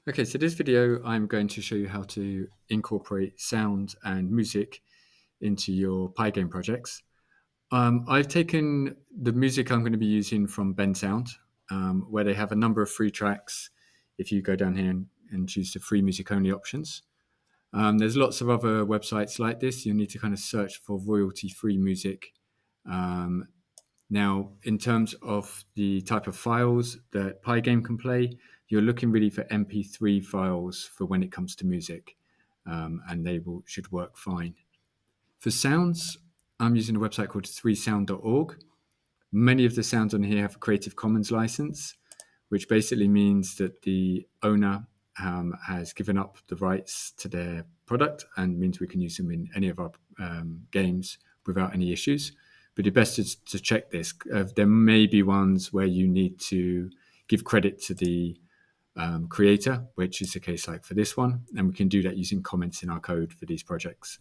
Okay, so this video I'm going to show you how to incorporate sound and music into your Pygame projects. I've taken the music I'm going to be using from Bensound, where they have a number of free tracks if you go down here and choose the free music only options. There's lots of other websites like this. You need to kind of search for royalty-free music. Now, in terms of the type of files that Pygame can play, you're looking really for MP3 files for when it comes to music, and they should work fine. For sounds, I'm using a website called 3sound.org. Many of the sounds on here have a Creative Commons license, which basically means that the owner has given up the rights to their product and means we can use them in any of our games without any issues. But it's best to check this. There may be ones where you need to give credit to the creator, which is the case like for this one, and we can do that using comments in our code for these projects.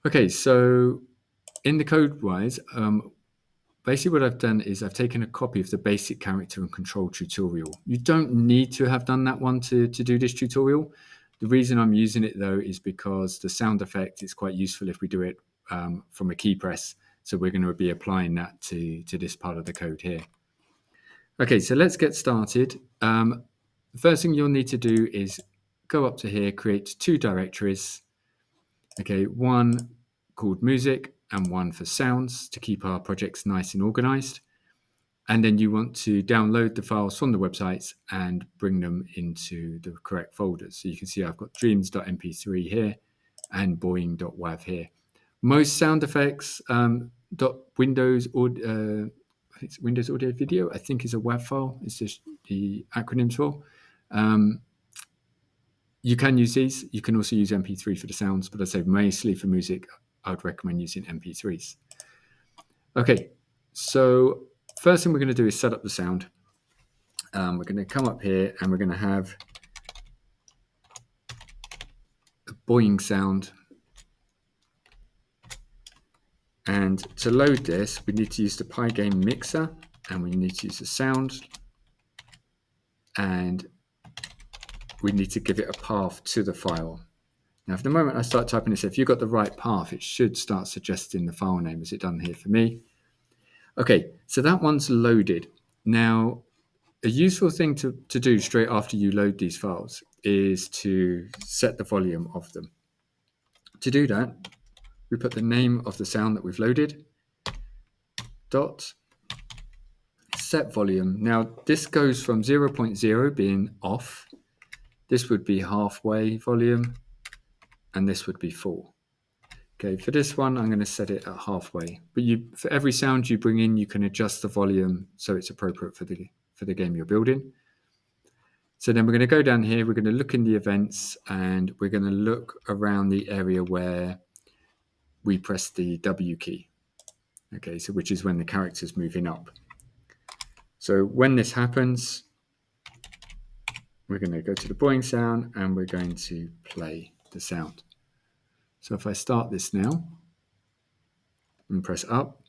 Okay, so in the code-wise, basically what I've done is I've taken a copy of the basic character and control tutorial. You don't need to have done that one to do this tutorial. The reason I'm using it though is because the sound effect is quite useful if we do it from a key press. So we're going to be applying that to this part of the code here. Okay, so let's get started. The first thing you'll need to do is go up to here, create two directories. Okay, one called music and one for sounds to keep our projects nice and organized. And then you want to download the files from the websites and bring them into the correct folders. So you can see I've got dreams.mp3 here and boing.wav here. Most sound effects, Windows Audio Video, I think is a WAV file. It's just the acronyms for. You can use these. You can also use MP3 for the sounds, but I say mostly for music, I would recommend using MP3s. Okay, so first thing we're going to do is set up the sound. We're going to come up here and we're going to have a boing sound. And to load this, we need to use the Pygame mixer and we need to use the sound. And we need to give it a path to the file. Now, for the moment I start typing this, if you've got the right path, it should start suggesting the file name as it done here for me. Okay, so that one's loaded. Now, a useful thing to do straight after you load these files is to set the volume of them. To do that, we put the name of the sound that we've loaded, dot, set volume. Now, this goes from 0.0 being off. This would be halfway volume, and this would be full. Okay, for this one, I'm going to set it at halfway. But for every sound you bring in, you can adjust the volume so it's appropriate for the game you're building. So then we're going to go down here, we're going to look in the events, and we're going to look around the area where we press the W key. Okay, so which is when the character's moving up. So when this happens, we're going to go to the boing sound and we're going to play the sound. So if I start this now and press up,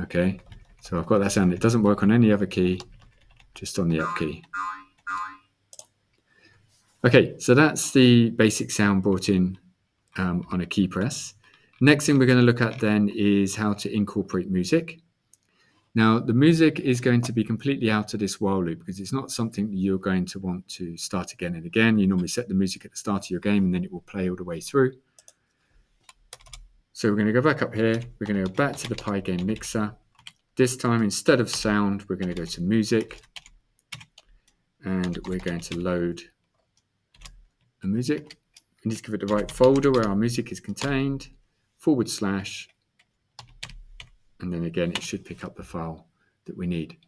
okay, so I've got that sound. It doesn't work on any other key, just on the up key. Okay, so that's the basic sound brought in on a key press. Next thing we're going to look at then is how to incorporate music. Now, the music is going to be completely out of this while loop because it's not something you're going to want to start again and again. You normally set the music at the start of your game and then it will play all the way through. So we're going to go back up here. We're going to go back to the Pygame mixer. This time, instead of sound, we're going to go to music and we're going to load the music. We need to give it the right folder where our music is contained, / and then again, it should pick up the file that we need.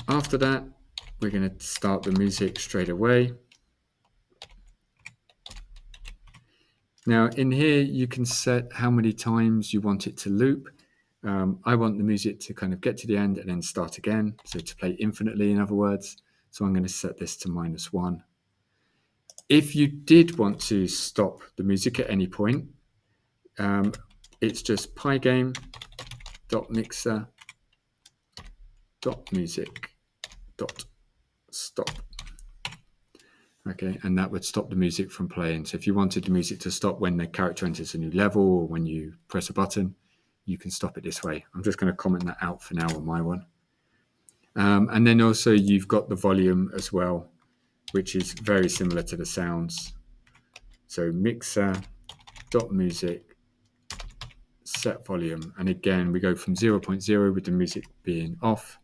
After that, we're going to start the music straight away. Now in here, you can set how many times you want it to loop. I want the music to kind of get to the end and then start again. So to play infinitely, in other words. So I'm going to set this to -1. If you did want to stop the music at any point, it's just pygame.mixer.music.stop. Okay, and that would stop the music from playing. So if you wanted the music to stop when the character enters a new level or when you press a button, you can stop it this way. I'm just going to comment that out for now on my one. And then also you've got the volume as well, which is very similar to the sounds. So mixer.music set volume. And again, we go from 0.0 with the music being off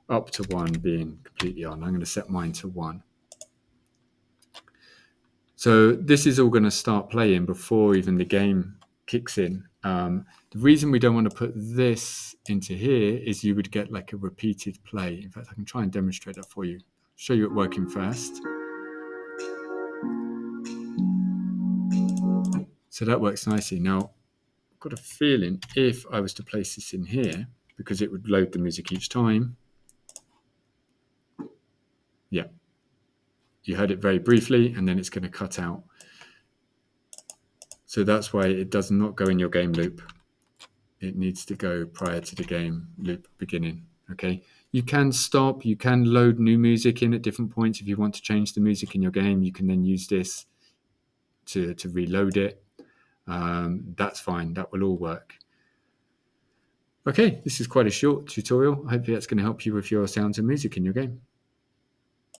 up to 1 being completely on. I'm going to set mine to 1. So this is all going to start playing before even the game kicks in. The reason we don't want to put this into here is you would get like a repeated play. In fact, I can try and demonstrate that for you. Show you it working first. So that works nicely. Now, I've got a feeling if I was to place this in here, because it would load the music each time. Yeah. You heard it very briefly, and then it's going to cut out. So that's why it does not go in your game loop. It needs to go prior to the game loop beginning. Okay. You can stop. You can load new music in at different points. If you want to change the music in your game, you can then use this to reload it. That's fine. That will all work. Okay, this is quite a short tutorial. Hopefully that's going to help you with your sounds and music in your game.